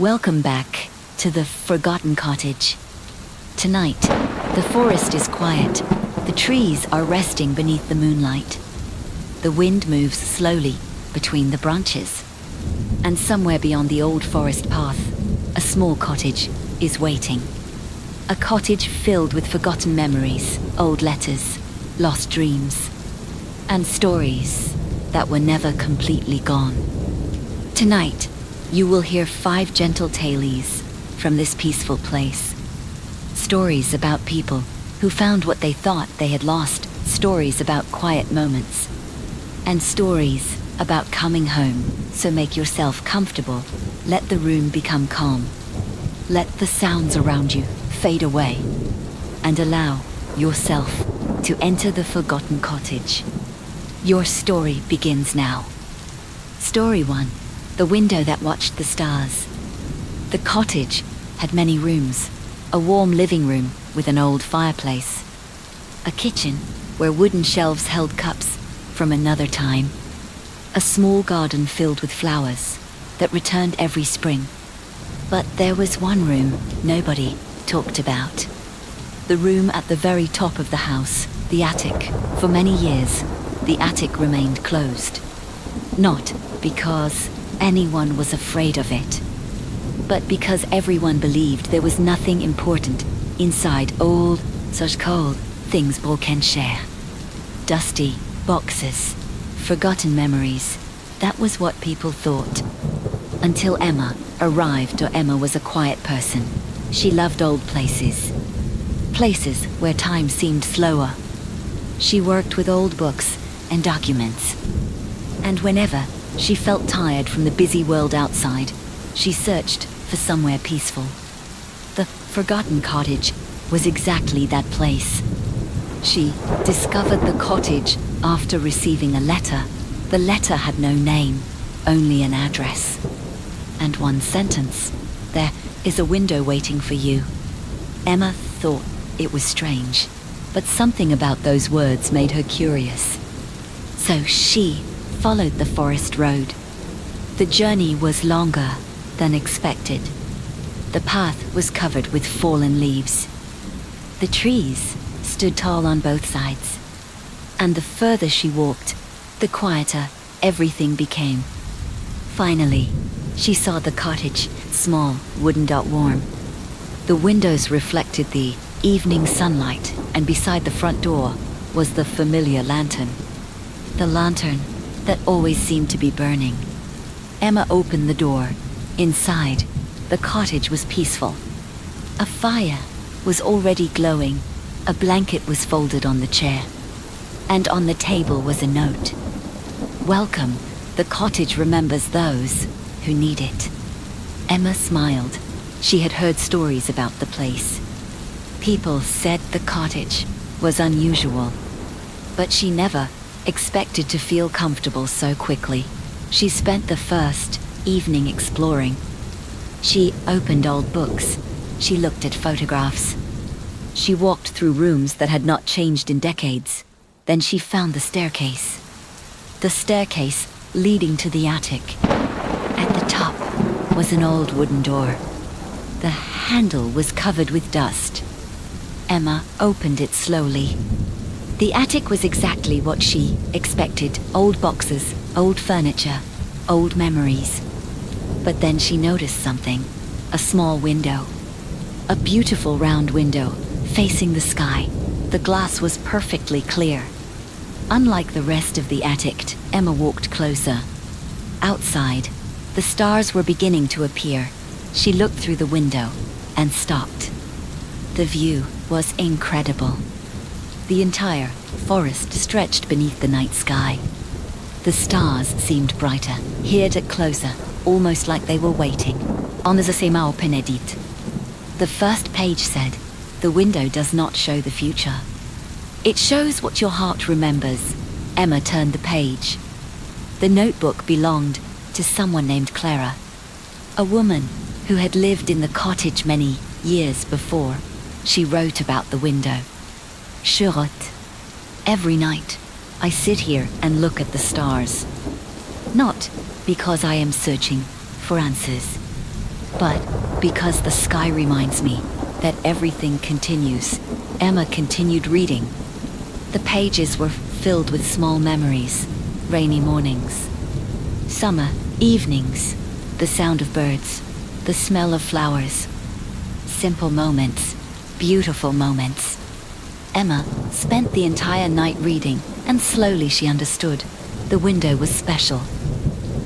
Welcome back to the Forgotten Cottage. Tonight, the forest is quiet. The trees are resting beneath the moonlight. The wind moves slowly between the branches. And somewhere beyond the old forest path, a small cottage is waiting. A cottage filled with forgotten memories, old letters, lost dreams, and stories that were never completely gone. Tonight, you will hear 5 gentle tales from this peaceful place. Stories about people who found what they thought they had lost. Stories about quiet moments. And stories about coming home. So make yourself comfortable. Let the room become calm. Let the sounds around you fade away. And allow yourself to enter the Forgotten Cottage. Your story begins now. Story 1. The window that watched the stars. The cottage had many rooms. A warm living room with an old fireplace. A kitchen where wooden shelves held cups from another time. A small garden filled with flowers that returned every spring. But there was one room nobody talked about. The room at the very top of the house, the attic. For many years, the attic remained closed. Not because anyone was afraid of it, but because everyone believed there was nothing important inside old, such cold things people can share. Dusty boxes, forgotten memories. That was what people thought. Until Emma arrived. Emma was a quiet person. She loved old places. Places where time seemed slower. She worked with old books and documents. And whenever she felt tired from the busy world outside, she searched for somewhere peaceful. The Forgotten Cottage was exactly that place. She discovered the cottage after receiving a letter. The letter had no name, only an address. And one sentence: "There is a window waiting for you." Emma thought it was strange, but something about those words made her curious. So she followed the forest road. The journey was longer than expected. The path was covered with fallen leaves. The trees stood tall on both sides. And the further she walked, the quieter everything became. Finally, she saw the cottage, small, wooden, warm. The windows reflected the evening sunlight, and beside the front door was the familiar lantern. The lantern that always seemed to be burning. Emma opened the door. Inside, the cottage was peaceful. A fire was already glowing. A blanket was folded on the chair. And on the table was a note. "Welcome. The cottage remembers those who need it." Emma smiled. She had heard stories about the place. People said the cottage was unusual. But she never expected to feel comfortable so quickly. She spent the first evening exploring. She opened old books. She looked at photographs. She walked through rooms that had not changed in decades. Then she found the staircase. The staircase leading to the attic. At the top was an old wooden door. The handle was covered with dust. Emma opened it slowly. The attic was exactly what she expected. Old boxes, old furniture, old memories. But then she noticed something. A small window. A beautiful round window, facing the sky. The glass was perfectly clear. Unlike the rest of the attic, Emma walked closer. Outside, the stars were beginning to appear. She looked through the window and stopped. The view was incredible. The entire forest stretched beneath the night sky. The stars seemed brighter, hid it closer, almost like they were waiting. On the sema penedit. The first page said, "The window does not show the future. It shows what your heart remembers." Emma turned the page. The notebook belonged to someone named Clara, a woman who had lived in the cottage many years before. She wrote about the window. Je wrote, "Every night, I sit here and look at the stars. Not because I am searching for answers, But because the sky reminds me that everything continues, Emma continued reading. The pages were filled with small memories, rainy mornings, summer evenings, the sound of birds, the smell of flowers. Simple moments, beautiful moments. Emma spent the entire night reading, and slowly she understood. The window was special.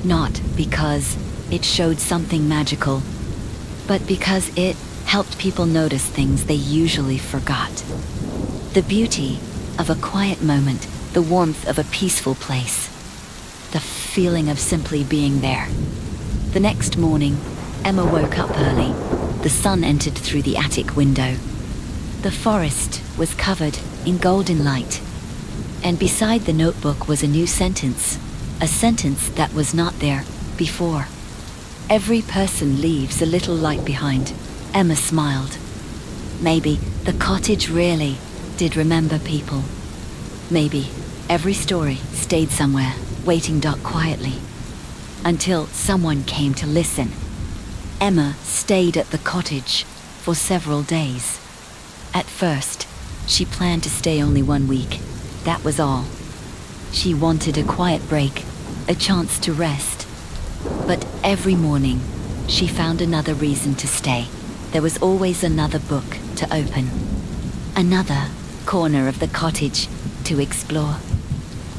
Not because it showed something magical, but because it helped people notice things they usually forgot. The beauty of a quiet moment, the warmth of a peaceful place, the feeling of simply being there. The next morning, Emma woke up early. The sun entered through the attic window. The forest was covered in golden light, and beside the notebook was a new sentence, a sentence that was not there before. Every person leaves a little light behind. Emma smiled. Maybe the cottage really did remember people. Maybe every story stayed somewhere, waiting dark quietly, until someone came to listen. Emma stayed at the cottage for several days. At first, she planned to stay only 1 week. That was all. She wanted a quiet break, a chance to rest. But every morning, she found another reason to stay. There was always another book to open, another corner of the cottage to explore,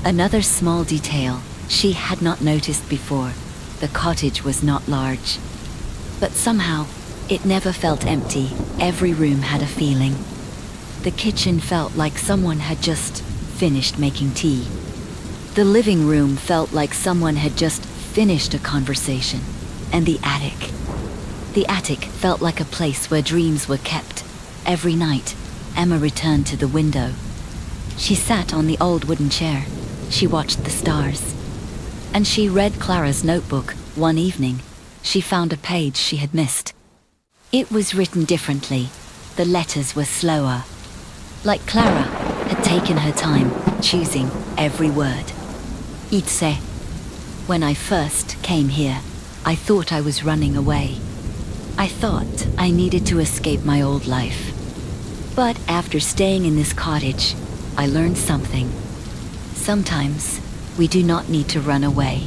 another small detail she had not noticed before. The cottage was not large, but somehow it never felt empty. Every room had a feeling. The kitchen felt like someone had just finished making tea. The living room felt like someone had just finished a conversation. And the attic felt like a place where dreams were kept. Every night, Emma returned to the window. She sat on the old wooden chair. She watched the stars. And she read Clara's notebook. One evening, she found a page she had missed. It was written differently. The letters were slower. Like Clara had taken her time, choosing every word. Itse. When I first came here, I thought I was running away. I thought I needed to escape my old life. But after staying in this cottage, I learned something. Sometimes we do not need to run away.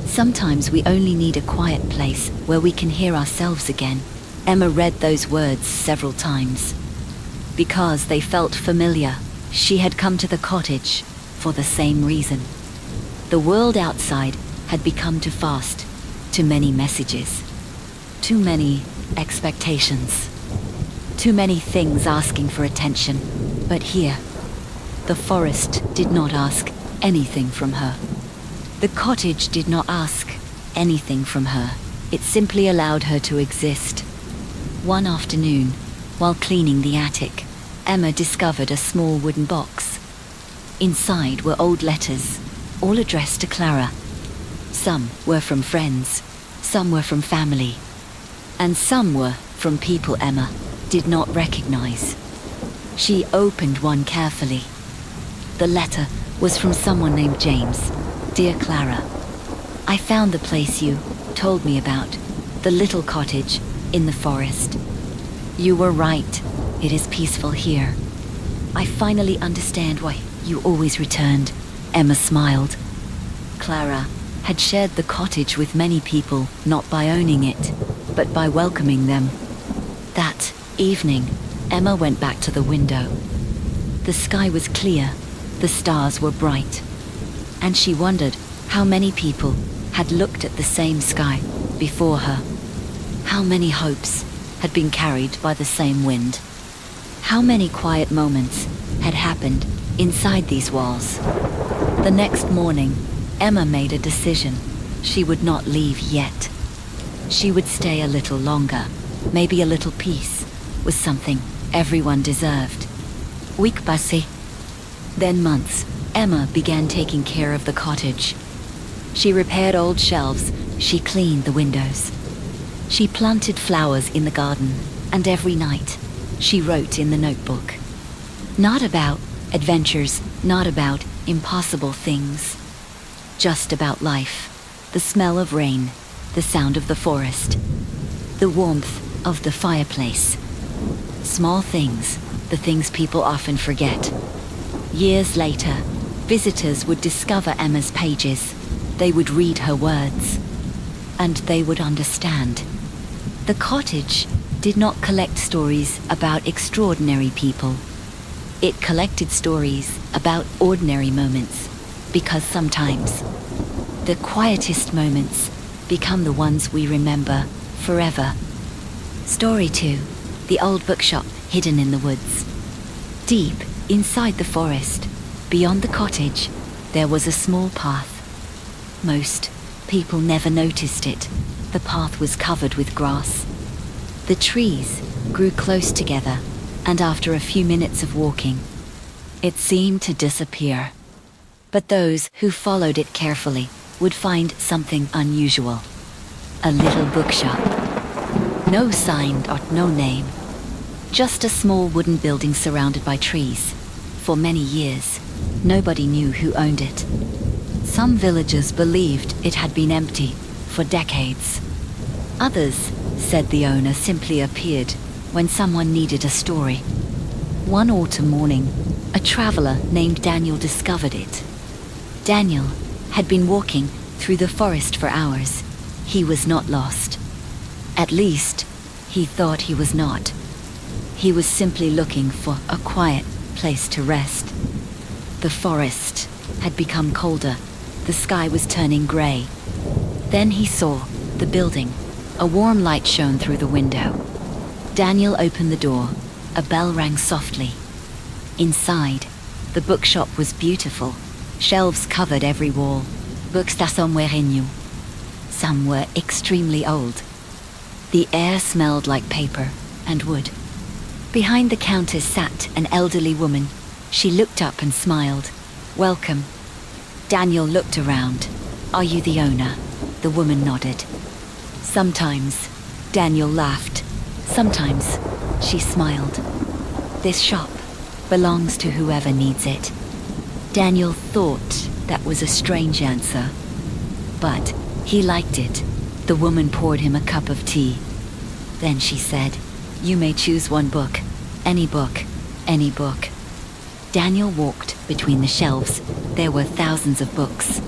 Sometimes we only need a quiet place where we can hear ourselves again. Emma read those words several times. Because they felt familiar, she had come to the cottage for the same reason. The world outside had become too fast, too many messages, too many expectations, too many things asking for attention. But here, the forest did not ask anything from her. The cottage did not ask anything from her. It simply allowed her to exist. One afternoon, while cleaning the attic, Emma discovered a small wooden box. Inside were old letters, all addressed to Clara. Some were from friends, some were from family, and some were from people Emma did not recognize. She opened one carefully. The letter was from someone named James. Dear Clara, I found the place you told me about, the little cottage in the forest. You were right. It is peaceful here. I finally understand why you always returned. Emma smiled. Clara had shared the cottage with many people, not by owning it, but by welcoming them. That evening, Emma went back to the window. The sky was clear, the stars were bright, and she wondered how many people had looked at the same sky before her. How many hopes had been carried by the same wind. How many quiet moments had happened inside these walls. The next morning, Emma made a decision. She would not leave yet. She would stay a little longer. Maybe a little peace was something everyone deserved. Week passé. Then months. Emma began taking care of the cottage. She repaired old shelves. She cleaned the windows. She planted flowers in the garden. And every night, she wrote in the notebook. Not about adventures, not about impossible things. Just about life. The smell of rain, the sound of the forest, The warmth of the fireplace. Small things, the things people often forget. Years later, visitors would discover Emma's pages. They would read her words. And they would understand. The cottage did not collect stories about extraordinary people. It collected stories about ordinary moments, because sometimes the quietest moments become the ones we remember forever. Story 2. The old bookshop hidden in the woods. Deep inside the forest, beyond the cottage, there was a small path. Most people never noticed it. The path was covered with grass. The trees grew close together, and after a few minutes of walking, it seemed to disappear. But those who followed it carefully would find something unusual. A little bookshop. No sign or no name. Just a small wooden building surrounded by trees. For many years, nobody knew who owned it. Some villagers believed it had been empty for decades. Others said the owner simply appeared when someone needed a story. One autumn morning, a traveler named Daniel discovered it. Daniel had been walking through the forest for hours. He was not lost. At least, he thought he was not. He was simply looking for a quiet place to rest. The forest had become colder. The sky was turning gray. Then he saw the building. A warm light shone through the window. Daniel opened the door. A bell rang softly. Inside, the bookshop was beautiful. Shelves covered every wall. Books that some were new. Some were extremely old. The air smelled like paper and wood. Behind the counter sat an elderly woman. She looked up and smiled. "Welcome." Daniel looked around. "Are you the owner?" The woman nodded. Sometimes, Daniel laughed. Sometimes, she smiled. "This shop belongs to whoever needs it." Daniel thought that was a strange answer, but he liked it. The woman poured him a cup of tea. Then she said, "You may choose one book. Any book. Any book." Daniel walked between the shelves. There were thousands of books.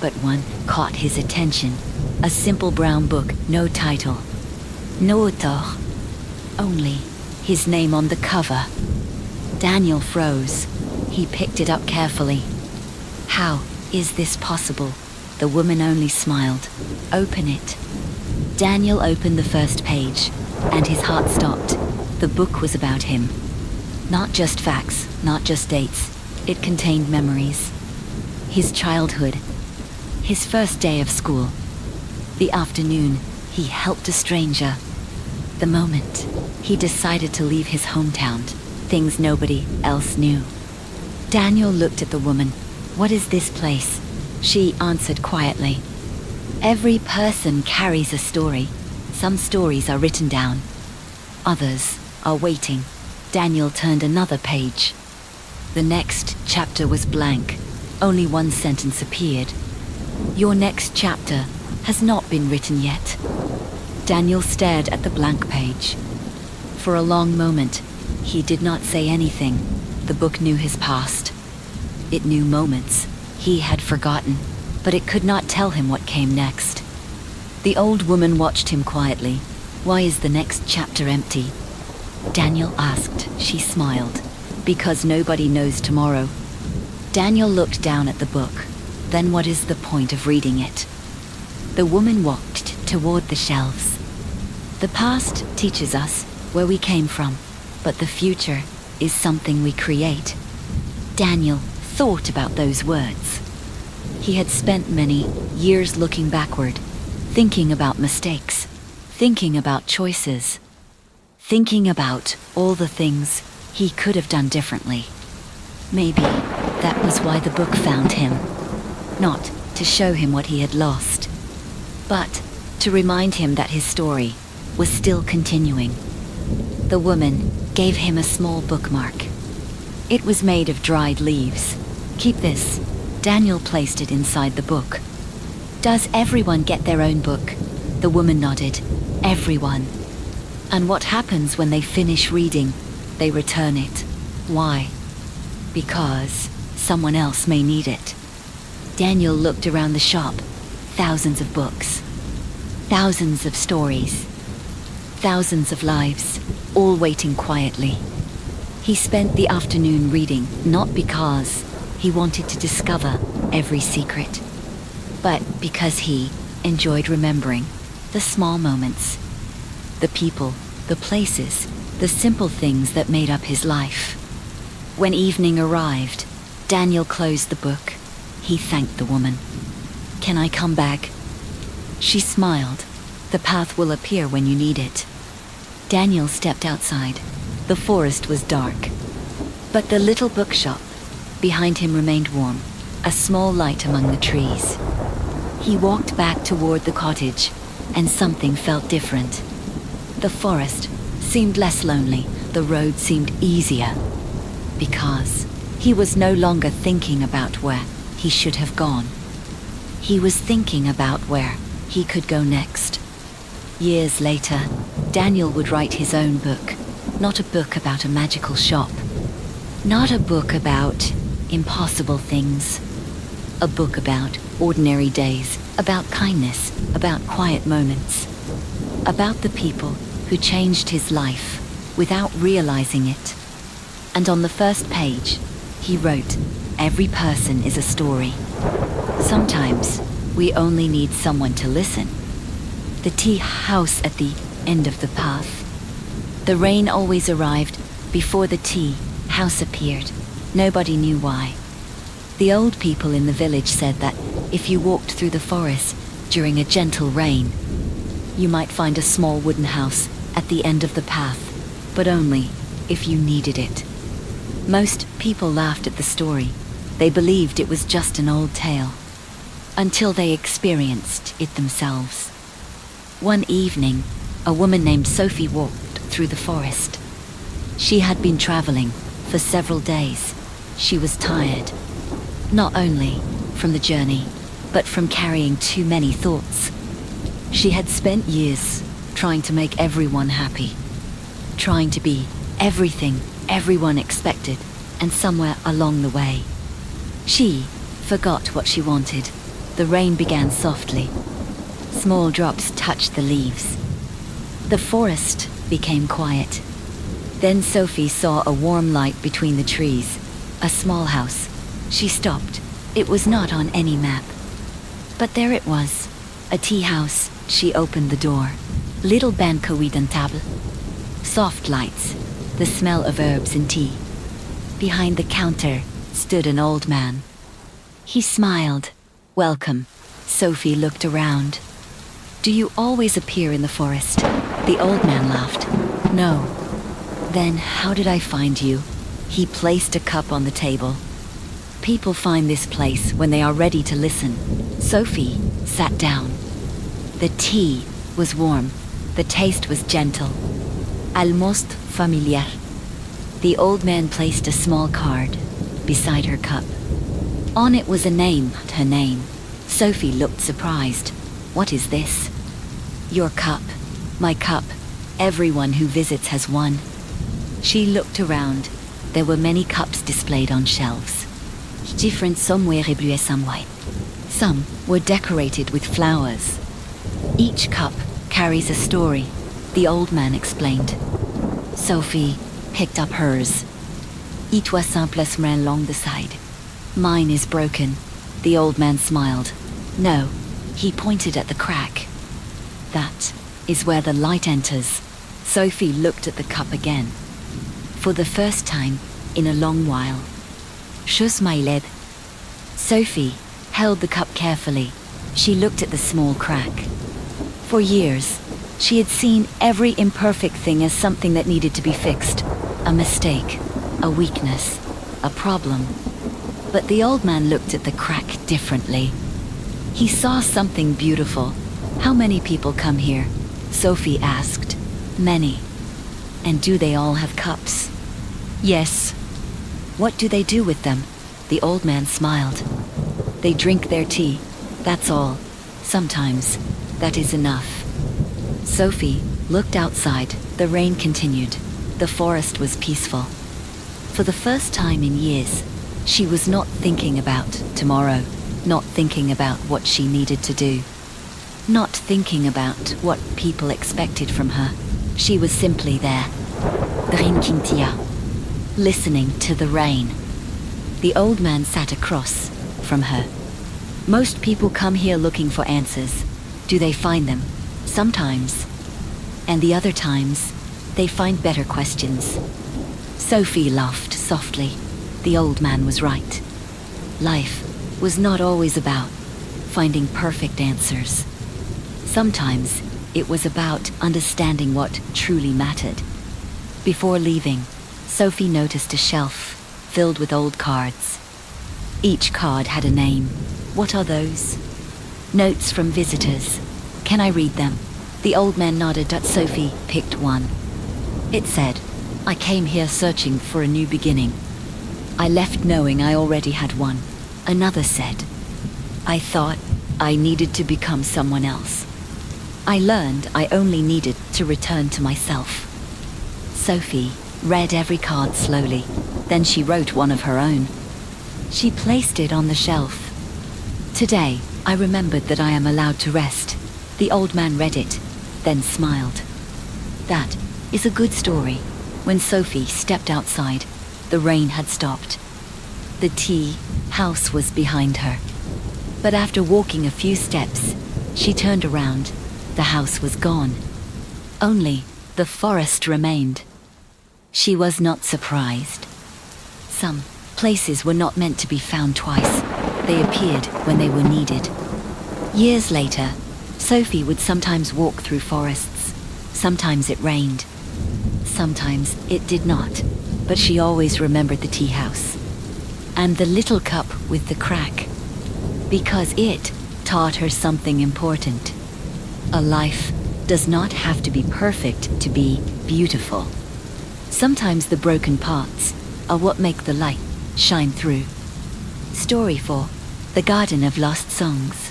But one caught his attention. A simple brown book, no title. No auteur. Only his name on the cover. Daniel froze. He picked it up carefully. "How is this possible?" The woman only smiled. "Open it." Daniel opened the first page, and his heart stopped. The book was about him. Not just facts, not just dates. It contained memories. His childhood. His first day of school. The afternoon he helped a stranger. The moment he decided to leave his hometown. Things nobody else knew. Daniel looked at the woman. "What is this place?" She answered quietly. "Every person carries a story. Some stories are written down. Others are waiting." Daniel turned another page. The next chapter was blank. Only one sentence appeared. "Your next chapter has not been written yet." Daniel stared at the blank page. For a long moment, he did not say anything. The book knew his past. It knew moments he had forgotten, but it could not tell him what came next. The old woman watched him quietly. "Why is the next chapter empty?" Daniel asked. She smiled. "Because nobody knows tomorrow." Daniel looked down at the book. Then what is the point of reading it? The woman walked toward the shelves. The past teaches us where we came from, but the future is something we create. Daniel thought about those words. He had spent many years looking backward, thinking about mistakes, thinking about choices, thinking about all the things he could have done differently. Maybe that was why the book found him. Not to show him what he had lost, but to remind him that his story was still continuing. The woman gave him a small bookmark. It was made of dried leaves. "Keep this." Daniel placed it inside the book. "Does everyone get their own book?" The woman nodded. everyone. And what happens when they finish reading? They return it. Why? Because someone else may need it. Daniel looked around the shop. Thousands of books. Thousands of stories. Thousands of lives, all waiting quietly. He spent the afternoon reading, not because he wanted to discover every secret, but because he enjoyed remembering the small moments, the people, the places, the simple things that made up his life. When evening arrived, Daniel closed the book. He thanked the woman. "Can I come back?" She smiled. "The path will appear when you need it." Daniel stepped outside. The forest was dark, but the little bookshop behind him remained warm, a small light among the trees. He walked back toward the cottage, and something felt different. The forest seemed less lonely, the road seemed easier, because he was no longer thinking about where he should have gone. He was thinking about where he could go next. Years later, Daniel would write his own book, not a book about a magical shop, not a book about impossible things, a book about ordinary days, about kindness, about quiet moments, about the people who changed his life without realizing it. And on the first page, he wrote, "Every person is a story. Sometimes we only need someone to listen." The tea house at the end of the path. The rain always arrived before the tea house appeared. Nobody knew why. The old people in the village said that if you walked through the forest during a gentle rain, you might find a small wooden house at the end of the path, but only if you needed it. Most people laughed at the story. They believed it was just an old tale, until they experienced it themselves. One evening, a woman named Sophie walked through the forest. She had been traveling for several days. She was tired, not only from the journey, but from carrying too many thoughts. She had spent years trying to make everyone happy, trying to be everything everyone expected, and somewhere along the way, she forgot what she wanted. The rain began softly. Small drops touched the leaves. The forest became quiet. Then Sophie saw a warm light between the trees, a small house. She stopped. It was not on any map. But there it was, a tea house. She opened the door. Little banquet and table. Soft lights, the smell of herbs and tea. Behind the counter stood an old man. He smiled. "Welcome." Sophie looked around. "Do you always appear in the forest?" The old man laughed. "No." "Then how did I find you?" He placed a cup on the table. "People find this place when they are ready to listen." Sophie sat down. The tea was warm. The taste was gentle, almost familiar. The old man placed a small card beside her cup. On it was a name, her name. Sophie looked surprised. "What is this?" "Your cup. My cup. Everyone who visits has one." She looked around. There were many cups displayed on shelves. Different some were blue et some white. Some were decorated with flowers. Each cup carries a story, the old man explained. Sophie picked up hers. "Et toi simple ran along the side." "Mine is broken." The old man smiled. "No." He pointed at the crack. "That is where the light enters." Sophie looked at the cup again. For the first time in a long while, she smiled. Sophie held the cup carefully. She looked at the small crack. For years, she had seen every imperfect thing as something that needed to be fixed. A mistake, a weakness, a problem. But the old man looked at the crack differently. He saw something beautiful. "How many people come here?" Sophie asked. "Many." "And do they all have cups?" "Yes." "What do they do with them?" The old man smiled. "They drink their tea, that's all. Sometimes that is enough." Sophie looked outside. The rain continued. The forest was peaceful. For the first time in years, she was not thinking about tomorrow, not thinking about what she needed to do, not thinking about what people expected from her. She was simply there, Drinkintia, listening to the rain. The old man sat across from her. Most people come here looking for answers. Do they find them? Sometimes. And the other times, they find better questions. Sophie laughed softly. The old man was right. Life was not always about finding perfect answers. Sometimes it was about understanding what truly mattered. Before leaving, Sophie noticed a shelf filled with old cards. Each card had a name. What are those? Notes from visitors. Can I read them? The old man nodded. Sophie picked one. It said, I came here searching for a new beginning. I left knowing I already had one. Another said, I thought I needed to become someone else. I learned I only needed to return to myself. Sophie read every card slowly. Then she wrote one of her own. She placed it on the shelf. Today, I remembered that I am allowed to rest. The old man read it, then smiled. That is a good story. When Sophie stepped outside, the rain had stopped. The tea house was behind her. But after walking a few steps, she turned around. The house was gone. Only the forest remained. She was not surprised. Some places were not meant to be found twice. They appeared when they were needed. Years later, Sophie would sometimes walk through forests. Sometimes it rained. Sometimes it did not. But she always remembered the tea house. And the little cup with the crack. Because it taught her something important. A life does not have to be perfect to be beautiful. Sometimes the broken parts are what make the light shine through. Story 4. The Garden of Lost Songs.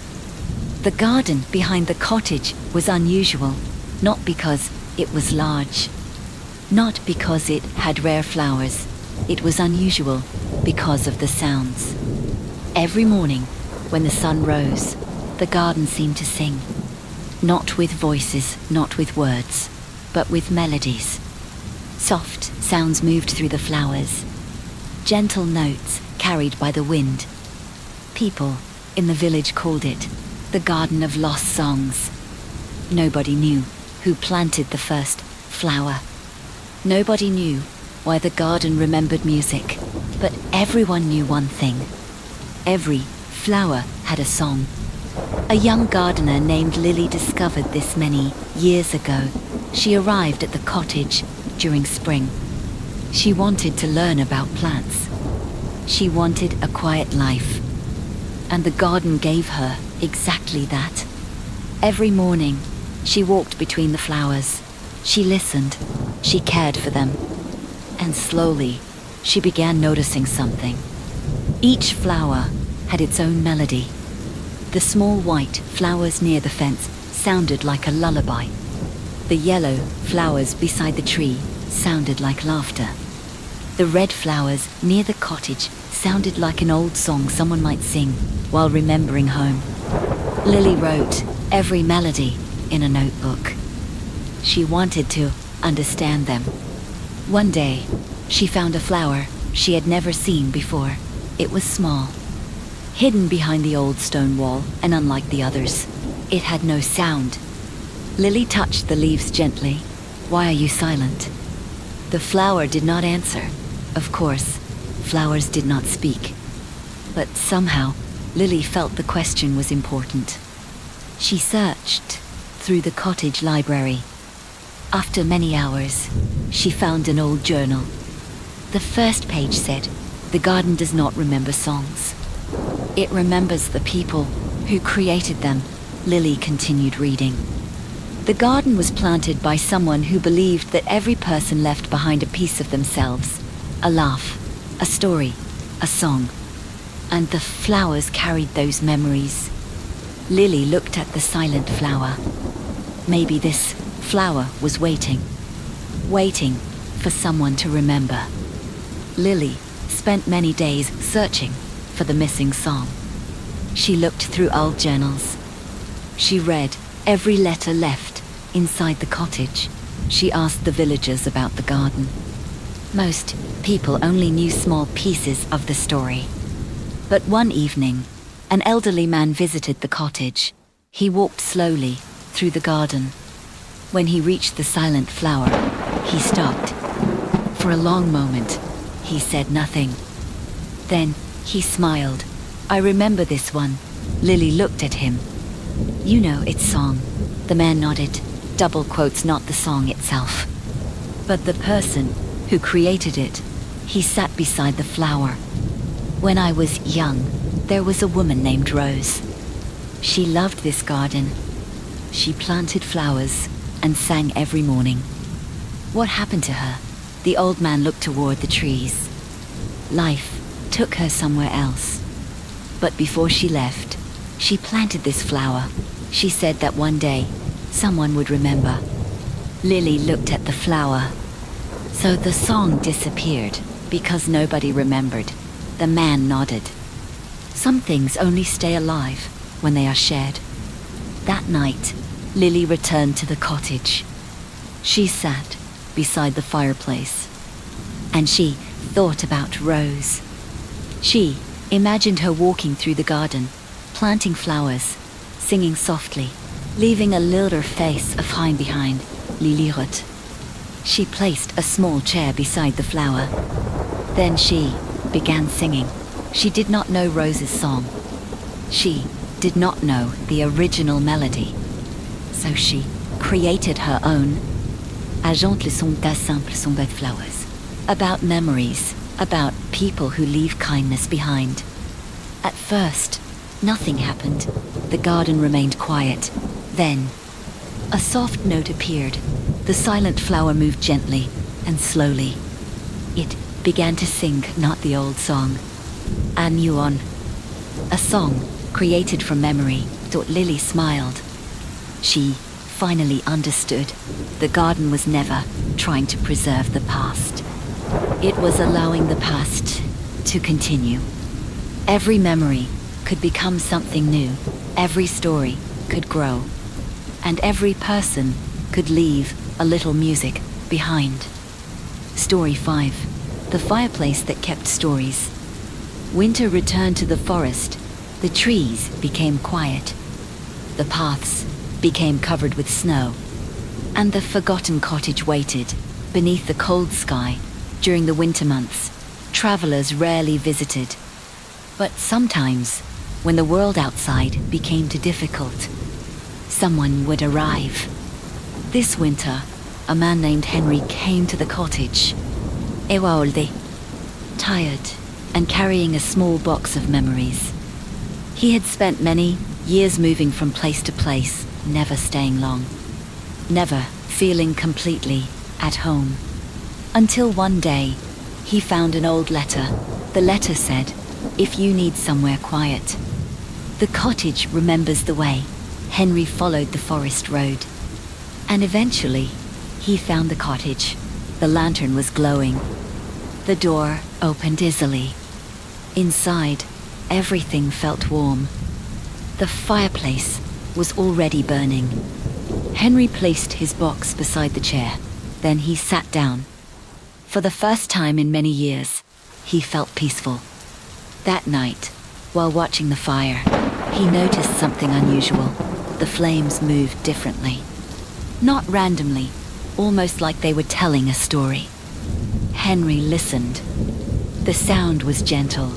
The garden behind the cottage was unusual, not because it was large, not because it had rare flowers. It was unusual because of the sounds. Every morning, when the sun rose, the garden seemed to sing. Not with voices, not with words, but with melodies. Soft sounds moved through the flowers. Gentle notes carried by the wind. People in the village called it the Garden of Lost Songs. Nobody knew who planted the first flower. Nobody knew why the garden remembered music, but everyone knew one thing. Every flower had a song. A young gardener named Lily discovered this many years ago. She arrived at the cottage during spring. She wanted to learn about plants. She wanted a quiet life. And the garden gave her exactly that. Every morning, she walked between the flowers. She listened. She cared for them. And slowly, she began noticing something. Each flower had its own melody. The small white flowers near the fence sounded like a lullaby. The yellow flowers beside the tree sounded like laughter. The red flowers near the cottage sounded like an old song someone might sing while remembering home. Lily wrote every melody in a notebook. She wanted to understand them. One day, she found a flower she had never seen before. It was small, hidden behind the old stone wall, and unlike the others, it had no sound. Lily touched the leaves gently. Why are you silent? The flower did not answer. Of course, flowers did not speak. But somehow, Lily felt the question was important. She searched through the cottage library. After many hours, she found an old journal. The first page said, "The garden does not remember songs. It remembers the people who created them." Lily continued reading. The garden was planted by someone who believed that every person left behind a piece of themselves, a laugh, a story, a song. And the flowers carried those memories. Lily looked at the silent flower. Maybe this flower was waiting. Waiting for someone to remember. Lily spent many days searching for the missing song. She looked through old journals. She read every letter left inside the cottage. She asked the villagers about the garden. Most people only knew small pieces of the story. But one evening, an elderly man visited the cottage. He walked slowly through the garden. When he reached the silent flower, he stopped. For a long moment, he said nothing. Then he smiled. "I remember this one." Lily looked at him. "You know its song." The man nodded. Double quotes, not the song itself, but the person who created it. He sat beside the flower. "When I was young, there was a woman named Rose. She loved this garden. She planted flowers and sang every morning." "What happened to her?" The old man looked toward the trees. "Life took her somewhere else. But before she left, she planted this flower. She said that one day, someone would remember." Lily looked at the flower. "So the song disappeared because nobody remembered." The man nodded. "Some things only stay alive when they are shared." That night, Lily returned to the cottage. She sat beside the fireplace, and she thought about Rose. She imagined her walking through the garden, planting flowers, singing softly, leaving a little face of pine behind. Lilirot. She placed a small chair beside the flower. Then she began singing. She did not know Rose's song. She did not know the original melody. So she created her own. Agente le son tas simple sont belles flowers. About memories, about people who leave kindness behind. At first, nothing happened. The garden remained quiet. Then, a soft note appeared. The silent flower moved gently and slowly. It began to sing not the old song. "A new on." A song created from memory. Thought Lily smiled. She finally understood. The garden was never trying to preserve the past. It was allowing the past to continue. Every memory could become something new. Every story could grow. And every person could leave a little music behind. Story 5. The fireplace that kept stories. Winter returned to the forest. The trees became quiet. The paths became covered with snow. And the forgotten cottage waited beneath the cold sky. During the winter months, travelers rarely visited. But sometimes, when the world outside became too difficult, someone would arrive. This winter, a man named Henry came to the cottage. Ewa olde, tired and carrying a small box of memories. He had spent many years moving from place to place, never staying long, never feeling completely at home. Until one day, he found an old letter. The letter said, "If you need somewhere quiet, the cottage remembers the way." Henry followed the forest road, and eventually, he found the cottage. The lantern was glowing. The door opened easily. Inside, everything felt warm. The fireplace was already burning. Henry placed his box beside the chair. Then he sat down. For the first time in many years, he felt peaceful. That night, while watching the fire, he noticed something unusual. The flames moved differently. Not randomly, almost like they were telling a story. Henry listened. The sound was gentle,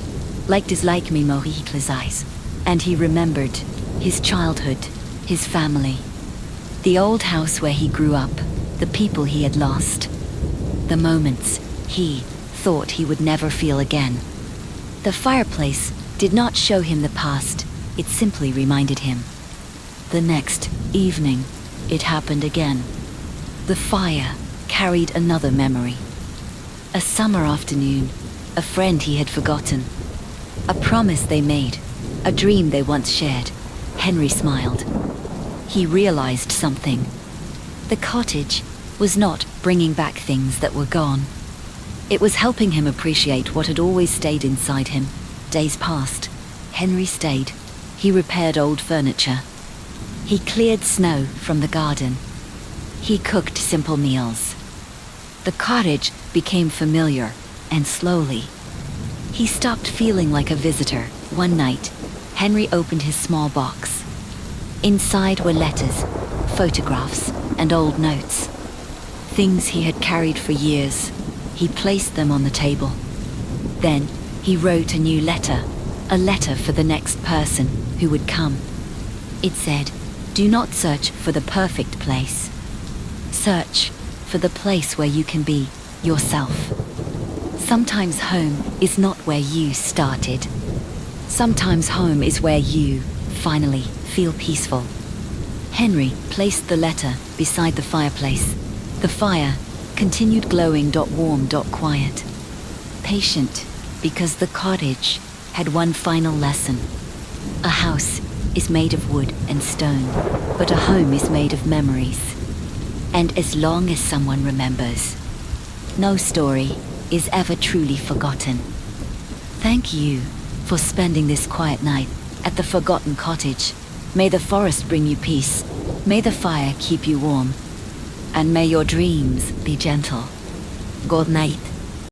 like dislike mémoriques eyes, and he remembered his childhood, his family, the old house where he grew up, the people he had lost, the moments he thought he would never feel again. The fireplace did not show him the past, it simply reminded him. The next evening, it happened again. The fire carried another memory. A summer afternoon, a friend he had forgotten, a promise they made, a dream they once shared. Henry smiled. He realized something. The cottage was not bringing back things that were gone. It was helping him appreciate what had always stayed inside him. Days passed. Henry stayed. He repaired old furniture. He cleared snow from the garden. He cooked simple meals. The cottage became familiar, and slowly, he stopped feeling like a visitor. One night, Henry opened his small box. Inside were letters, photographs, and old notes. Things he had carried for years. He placed them on the table. Then, he wrote a new letter, a letter for the next person who would come. It said, "Do not search for the perfect place. Search for the place where you can be yourself." Sometimes home is not where you started. Sometimes home is where you finally feel peaceful. Henry placed the letter beside the fireplace. The fire continued glowing, warm, quiet. Patient, because the cottage had one final lesson. A house is made of wood and stone, but a home is made of memories. And as long as someone remembers, no story is ever truly forgotten. Thank you for spending this quiet night at the Forgotten Cottage. May the forest bring you peace. May the fire keep you warm. And may your dreams be gentle. Good night.